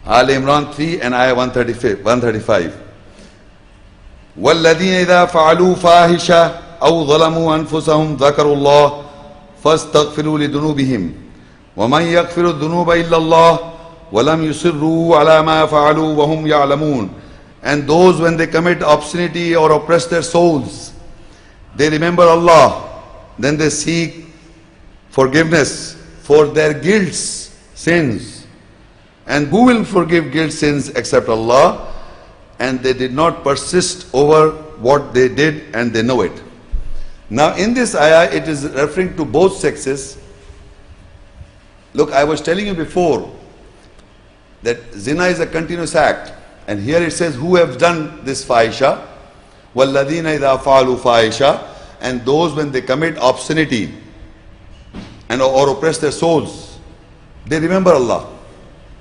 Al Imran 3 and ayah 135. وَالَّذِينَ إِذَا فَعَلُوا فَاحِشَةً أَوْ ظَلَمُوا أَنفُسَهُمْ ذَكَرُوا اللَّهَ فَاسْتَغْفِرُوا لِذُنُوبِهِمْ وَمَنْ يَغْفِرُ الذُّنُوبَ إِلَّا اللَّهُ وَلَمْ يُصِرُّوا عَلَى مَا فَعَلُوا وَهُمْ يَعْلَمُونَ. And those, when they commit obscenity or oppress their souls, they remember Allah, then they seek forgiveness for their guilts, sins. And who will forgive guilt, sins except Allah? And they did not persist over what they did, and they know it. Now in this ayah, it is referring to both sexes. Look, I was telling you before that zina is a continuous act. And here it says, who have done this fahisha? وَالَّذِينَ إِذَا فَعَلُوا فَاحِشَةً. And those, when they commit obscenity and or oppress their souls, they remember Allah.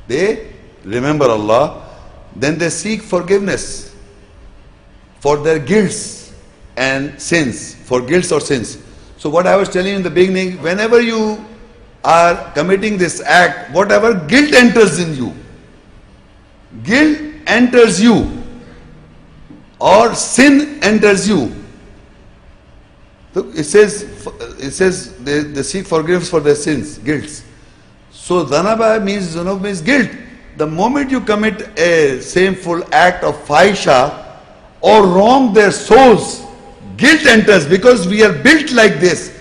They remember Allah. Then they seek forgiveness for their guilts and sins, for guilts or sins. So what I was telling you in the beginning, whenever you are committing this act, whatever guilt enters in you, guilt enters you, or sin enters you. Look, it says they seek forgiveness for their sins, guilts. So zanaba means, zunub means guilt. The moment you commit a shameful act of fahisha or wrong their souls, guilt enters, because we are built like this.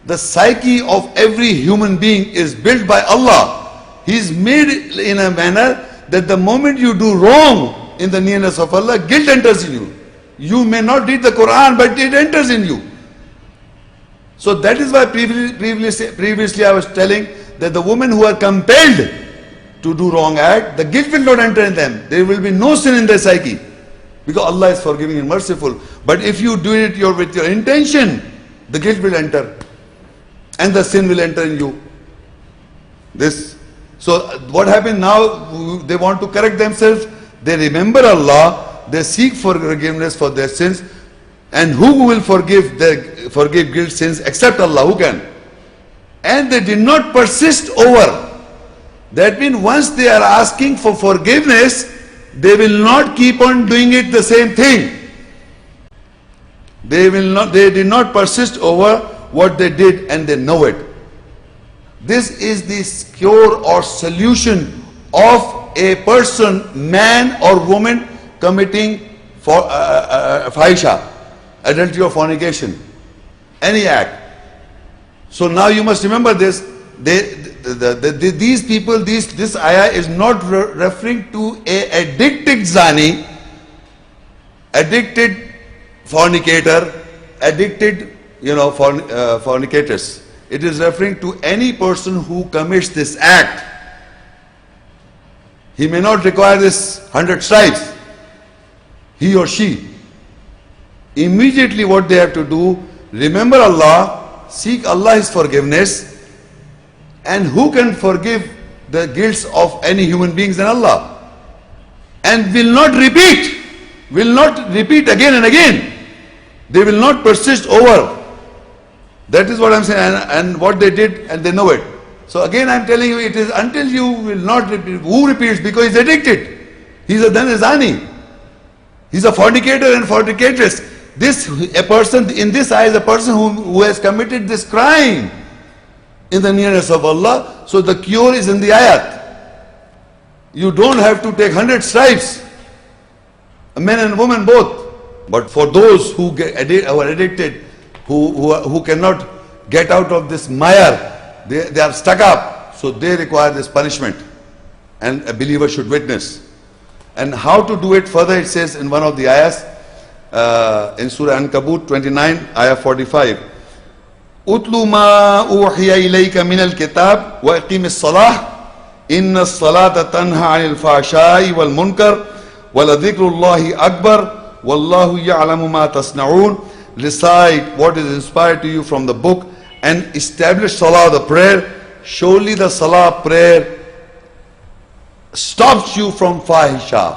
The psyche of every human being is built by Allah. He is made in a manner that the moment you do wrong in the nearness of Allah, guilt enters in you. You may not read the Quran, but it enters in you. So that is why previously I was telling that the women who are compelled to do wrong act, the guilt will not enter in them. There will be no sin in their psyche, because Allah is forgiving and merciful. But if you do it with your intention, the guilt will enter and the sin will enter in you. So what happened now? They want to correct themselves. They remember Allah. They seek forgiveness for their sins. And who will forgive guilt, sins except Allah? Who can? And they did not persist over. That means once they are asking for forgiveness, they will not keep on doing it the same thing. They did not persist over what they did, and they know it. This is the cure or solution of a person, man or woman, committing fahisha, adultery or fornication, any act. So now you must remember this. These people, this ayah is not referring to a addicted zani, addicted fornicator, addicted, fornicators. It is referring to any person who commits this act. He may not require this 100 stripes, he or she. Immediately what they have to do, remember Allah, seek Allah's forgiveness. And who can forgive the guilts of any human beings than Allah? And will not repeat again and again. They will not persist over. That is what I'm saying, and what they did, and they know it. So again I'm telling you, it is until you will not repeat. Who repeats? Because he's addicted. He's a zani. He's a fornicator and fornicatress. A person in this ayah is a person who has committed this crime in the nearness of Allah. So the cure is in the ayat. You don't have to take 100 stripes, men and women both. But for those who are addicted, who cannot get out of this mire, they are stuck up, so they require this punishment, and a believer should witness. And how to do it further, it says in one of the ayahs, in Surah Ankabut 29, ayah 45, Utlu ma uhiya ilayka min al-kitab wa aqim as-salah inna as-salata tanha 'anil fahsha'i wal munkar wa la dhikrullahi akbar wallahu ya'lamu ma tasna'un. Recite what is inspired to you from the book and establish salah, the prayer. Surely the salah prayer stops you from fahisha,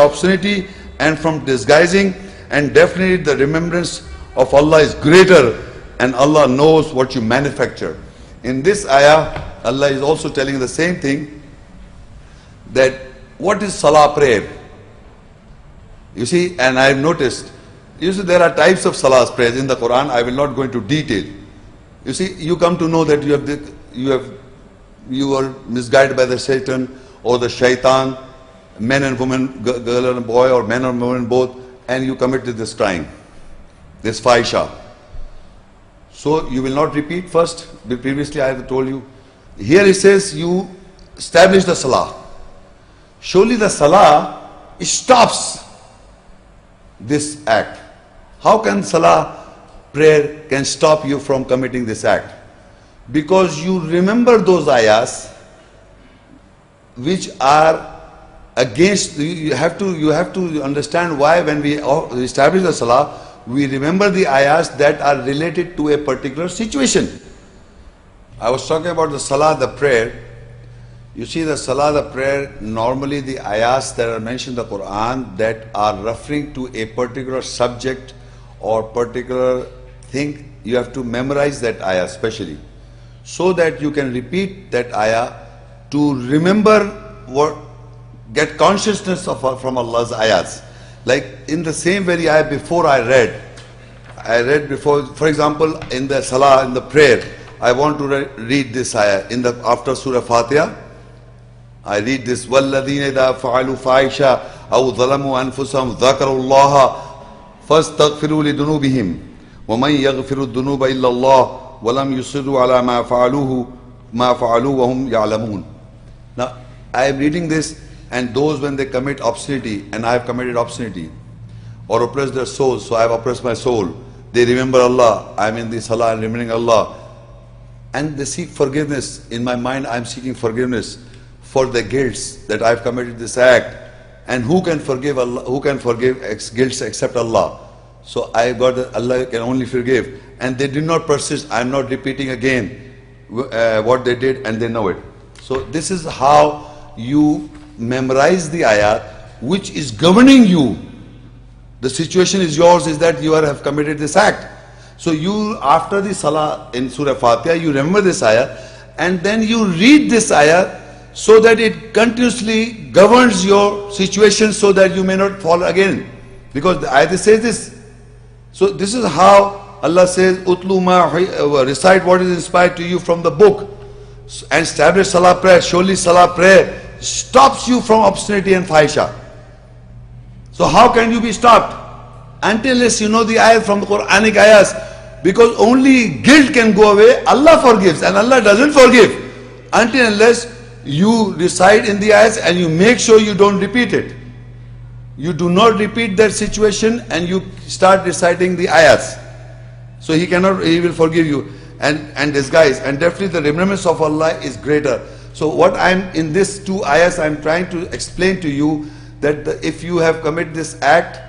obscenity, and from disguising, and definitely the remembrance of Allah is greater, and Allah knows what you manufacture. In this ayah, Allah is also telling the same thing, that what is salah prayer? You see, and I have noticed, you see there are types of salah prayers in the Quran. I will not go into detail. You see, you come to know that you are misguided by the Satan or the shaitan, men and women, girl and boy, or men and women both, and you committed this crime, this fahisha. So you will not repeat first. Previously I have told you. Here it says you establish the salah. Surely the salah stops this act. How can salah prayer can stop you from committing this act? Because you remember those ayahs which are against. You have to understand why when we establish the salah, we remember the ayahs that are related to a particular situation. I was talking about the salah, the prayer. You see, the salah, the prayer, normally the ayahs that are mentioned in the Quran that are referring to a particular subject or particular thing, you have to memorize that ayah especially, so that you can repeat that ayah to remember what, get consciousness of from Allah's ayahs. Like in the same very ayah before I read before, for example, in the salah, in the prayer, I want to read this ayah after Surah Fatiha. I read this, وَالَّذِينَ إِذَا فَعَلُوا فَاحِشَةً أَوْ ظَلَمُوا أَنفُسَهُمْ ذَكَرُوا اللَّهَ فَاسْتَغْفِرُوا لِذُنُوبِهِمْ وَمَنْ يَغْفِرُ الذُّنُوبَ إِلَّا اللَّهُ وَلَمْ يُصِرُّوا عَلَى مَا فَعَلُوا وَهُمْ يَعْلَمُونَ. Now, I am reading this, and those when they commit obscenity, and I have committed obscenity, or oppress their souls, so I have oppressed my soul, they remember Allah, I am in the salah and remembering Allah, and they seek forgiveness. In my mind I am seeking forgiveness for the guilts that I have committed this act. And who can forgive Allah? Who can forgive guilts except Allah? So I got that Allah can only forgive. And they did not persist. I am not repeating again what they did, and they know it. So this is how you memorize the ayat which is governing you. The situation is yours, is that you have committed this act. So you, after the salah in Surah Fatiha, you remember this ayah, and then you read this ayah so that it continuously governs your situation, so that you may not fall again. Because the ayah says this. So this is how Allah says, Utlu ma, recite what is inspired to you from the book, and establish salah prayer. Surely salah prayer stops you from obscenity and fahisha. So how can you be stopped? Until unless you know the ayah from the Quranic ayahs. Because only guilt can go away. Allah forgives, and Allah doesn't forgive until unless you recite in the ayahs and you make sure you don't repeat it. You do not repeat that situation and you start reciting the ayahs. So He will forgive you. And this guys, and definitely the remembrance of Allah is greater. So what I'm in this two ayahs, I'm trying to explain to you that if you have committed this act,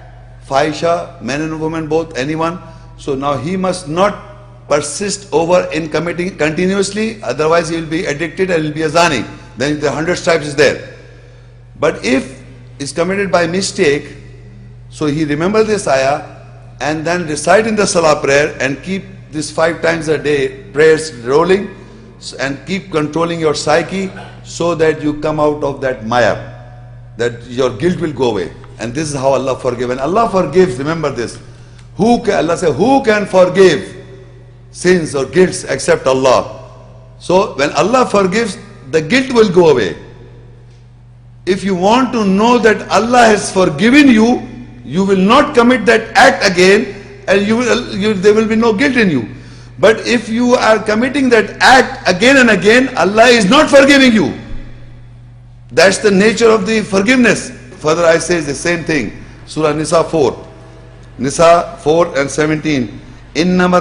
fahisha, men and women both, anyone, so now he must not persist over in committing continuously, otherwise he will be addicted and will be a zani. Then the 100 stripes is there. But if it's committed by mistake, so he remember this ayah and then recite in the salah prayer and keep this 5 times a day prayers rolling, and keep controlling your psyche so that you come out of that maya, that your guilt will go away. And this is how Allah forgives. And Allah forgives, remember this. Allah says, who can forgive sins or guilts except Allah? So when Allah forgives, the guilt will go away. If you want to know that Allah has forgiven you, you will not commit that act again, and there will be no guilt in you. But if you are committing that act again and again, Allah is not forgiving you. That's the nature of the forgiveness. Further I say the same thing. Surah Nisa 4. Nisa 4 and 17. Innama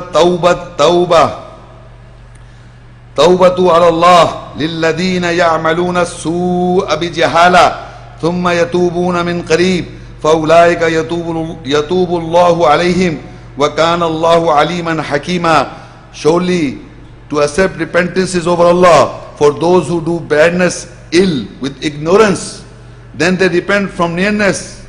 tawbatu ala Allah lilladhina ya'maluna su'a bijahala thumma yatubuna min qareeb faulaika yatubu Allahu alayhim wa kana Allahu aliman hakima. Surely to accept repentance is over Allah for those who do badness, ill, with ignorance, then they repent from nearness.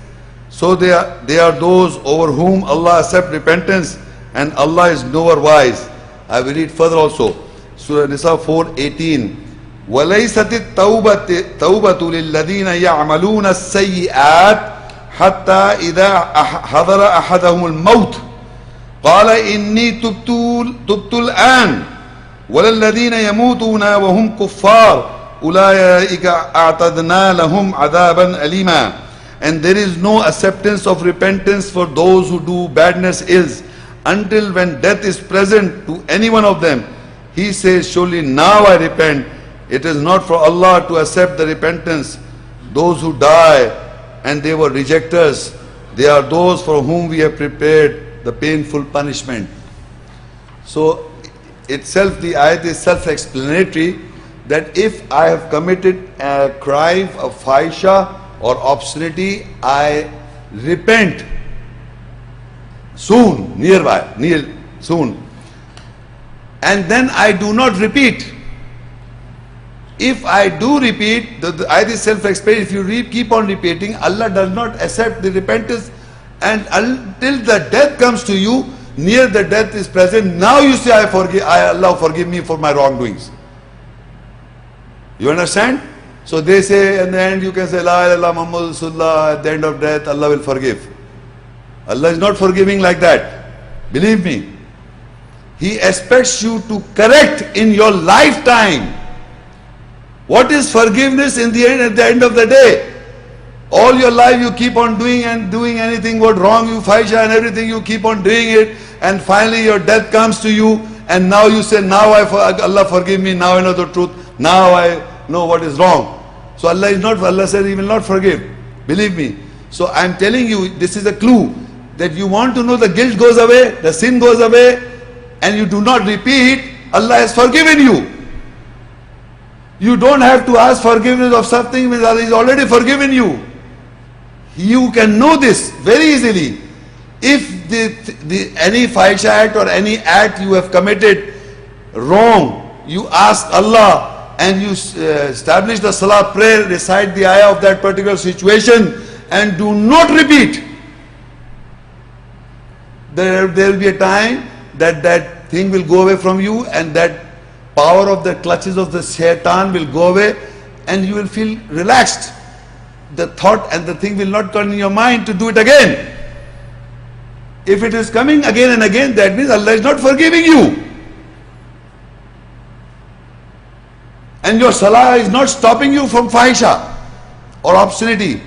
So they are those over whom Allah accept repentance, and Allah is knower wise. I will read further also. Surah Nisa 4:18. وَلَيْسَتِ التَّوْبَةُ لِلَّذِينَ يَعْمَلُونَ السَّيِّئَاتِ حَتَّى إِذَا حَضَرَ أَحَدَهُمُ الْمَوْتُ قَالَ إِنِّي تُبْتُ الْآنَ وَلَا الَّذِينَ يَمُوتُونَ وَهُمْ كُفَّارٌ أُولَئِكَ أَعْتَدْنَا لَهُمْ عَذَابًا أَلِيمًا. And there is no acceptance of repentance for those who do badness ills until when death is present to any one of them. He says, surely now I repent. It is not for Allah to accept the repentance. Those who die and they were rejectors, they are those for whom we have prepared the painful punishment. So itself, the ayat is self-explanatory, that if I have committed a crime of fahisha or obscenity, I repent soon, soon. And then I do not repeat. If I do repeat, the ayat is self-explanatory. If you keep on repeating, Allah does not accept the repentance, and until the death comes to you, near the death is present, now you say, Allah forgive me for my wrongdoings. You understand? So they say, in the end you can say, La ilaha illallah Muhammad Rasulullah, at the end of death Allah will forgive. Allah is not forgiving like that. Believe me. He expects you to correct in your lifetime. What is forgiveness in the end, at the end of the day? All your life you keep on doing anything what wrong, you fahisha and everything, you keep on doing it, and finally your death comes to you, and now you say, now Allah forgive me, now I know the truth, now I know what is wrong. So Allah said He will not forgive. Believe me. So I am telling you, this is a clue, that you want to know the guilt goes away, the sin goes away, and you do not repeat, Allah has forgiven you. You don't have to ask forgiveness of something which Allah has already forgiven you. You can know this very easily. If any fahisha act or any act you have committed wrong, you ask Allah and you establish the salah prayer, recite the ayah of that particular situation, and do not repeat. There will be a time that thing will go away from you, and that power of the clutches of the shaitan will go away, and you will feel relaxed. The thought and the thing will not come in your mind to do it again. If it is coming again and again, that means Allah is not forgiving you. And your salah is not stopping you from fahisha or obscenity.